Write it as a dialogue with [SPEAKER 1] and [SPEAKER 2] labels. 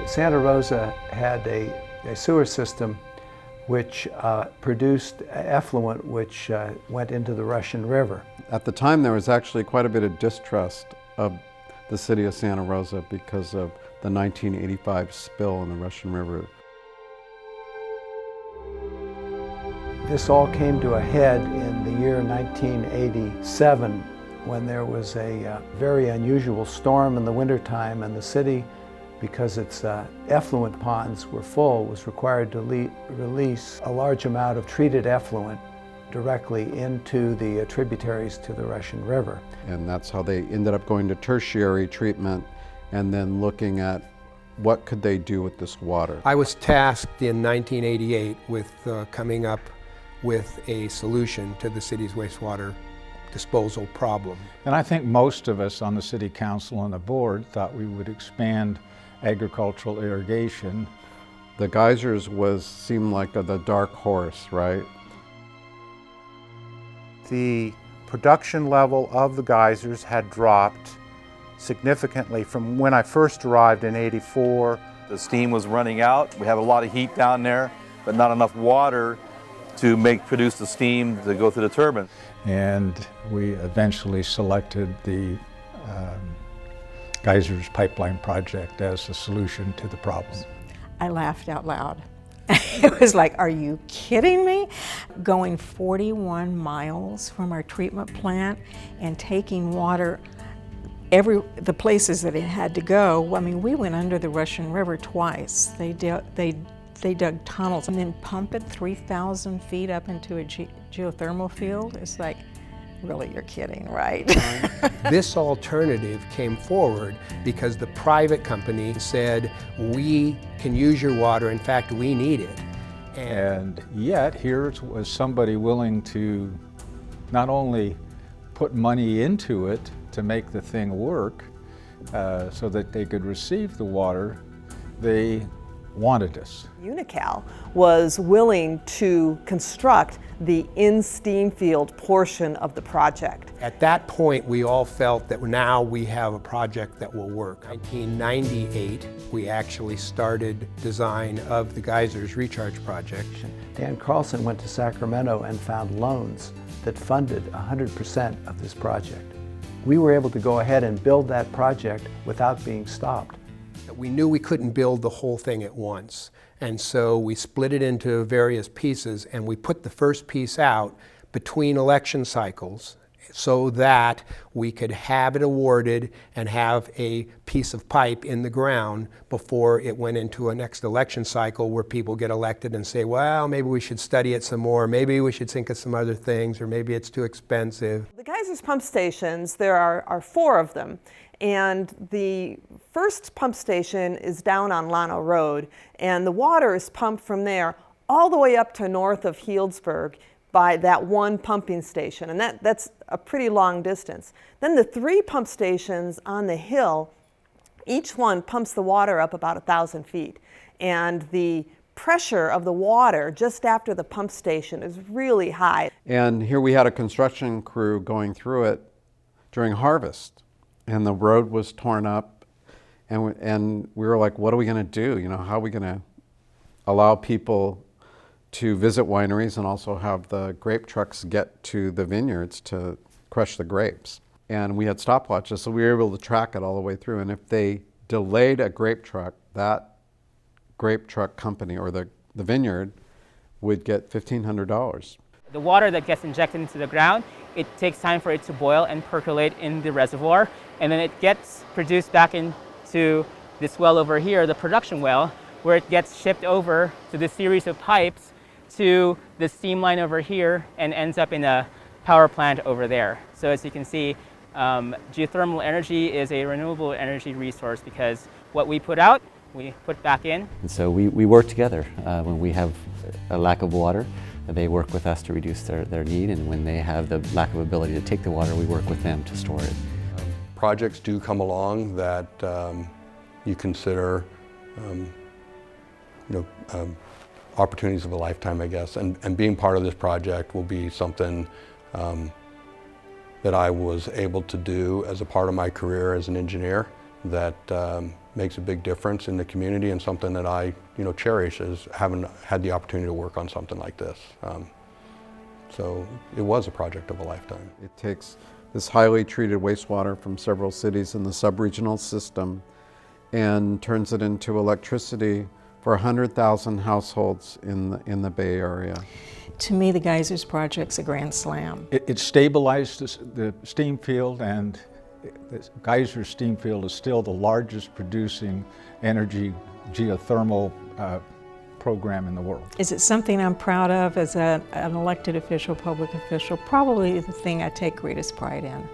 [SPEAKER 1] Santa Rosa had a sewer system which produced effluent which went into the Russian River.
[SPEAKER 2] At the time, there was actually quite a bit of distrust of the city of Santa Rosa because of the 1985 spill in the Russian River.
[SPEAKER 1] This all came to a head in the year 1987 when there was a very unusual storm in the wintertime, and the city, because its effluent ponds were full, was required to release a large amount of treated effluent directly into the tributaries to the Russian River.
[SPEAKER 2] And that's how they ended up going to tertiary treatment and then looking at what could they do with this water.
[SPEAKER 3] I was tasked in 1988 with coming up with a solution to the city's wastewater disposal problem.
[SPEAKER 4] And I think most of us on the City Council and the board thought we would expand agricultural irrigation.
[SPEAKER 2] The geysers seemed like the dark horse, right?
[SPEAKER 5] The production level of the geysers had dropped significantly from when I first arrived in '84.
[SPEAKER 6] The steam was running out. We have a lot of heat down there, but not enough water to produce the steam to go through the turbine.
[SPEAKER 4] And we eventually selected the geysers pipeline project as the solution to the problem.
[SPEAKER 7] I laughed out loud. It was like, are you kidding me? Going 41 miles from our treatment plant and taking water the places that it had to go. I mean, we went under the Russian River twice. They dug tunnels and then pump it 3,000 feet up into a geothermal field. It's like, really, you're kidding, right?
[SPEAKER 3] This alternative came forward because the private company said, we can use your water, in fact, we need it.
[SPEAKER 4] And yet, here was somebody willing to not only put money into it to make the thing work so that they could receive the water, they wanted us.
[SPEAKER 8] Unocal was willing to construct the in-steam field portion of the project.
[SPEAKER 3] At that point, we all felt that now we have a project that will work. In 1998, we actually started design of the geysers recharge project.
[SPEAKER 1] Dan Carlson went to Sacramento and found loans that funded 100% of this project. We were able to go ahead and build that project without being stopped.
[SPEAKER 3] We knew we couldn't build the whole thing at once, and so we split it into various pieces, and we put the first piece out between election cycles so that we could have it awarded and have a piece of pipe in the ground before it went into a next election cycle where people get elected and say, well, maybe we should study it some more, maybe we should think of some other things, or maybe it's too expensive.
[SPEAKER 8] The geysers pump stations, there are 4 of them. And the first pump station is down on Llano Road, and the water is pumped from there all the way up to north of Healdsburg by that one pumping station, and that's a pretty long distance. Then the 3 pump stations on the hill, each one pumps the water up about 1,000 feet, and the pressure of the water just after the pump station is really high.
[SPEAKER 2] And here we had a construction crew going through it during harvest. And the road was torn up, and we were like, what are we going to do? You know, how are we going to allow people to visit wineries and also have the grape trucks get to the vineyards to crush the grapes? And we had stopwatches, so we were able to track it all the way through. And if they delayed a grape truck, that grape truck company or the vineyard would get $1,500.
[SPEAKER 9] The water that gets injected into the ground, it takes time for it to boil and percolate in the reservoir, and then it gets produced back into this well over here, the production well, where it gets shipped over to this series of pipes to the steam line over here and ends up in a power plant over there. So as you can see, geothermal energy is a renewable energy resource because what we put out, we put back in.
[SPEAKER 10] And so we work together when we have a lack of water. They work with us to reduce their need, and when they have the lack of ability to take the water, we work with them to store it.
[SPEAKER 11] Projects do come along that you consider opportunities of a lifetime, I guess, and being part of this project will be something that I was able to do as a part of my career as an engineer, that makes a big difference in the community and something that I, cherish as having had the opportunity to work on something like this. So it was a project of a lifetime.
[SPEAKER 2] It takes this highly treated wastewater from several cities in the sub-regional system and turns it into electricity for 100,000 households in the Bay Area.
[SPEAKER 7] To me, the Geysers Project's a grand slam.
[SPEAKER 4] It stabilized the steam field, and the Geyser steam field is still the largest producing energy geothermal program in the world.
[SPEAKER 7] Is it something I'm proud of as an elected official, public official? Probably the thing I take greatest pride in.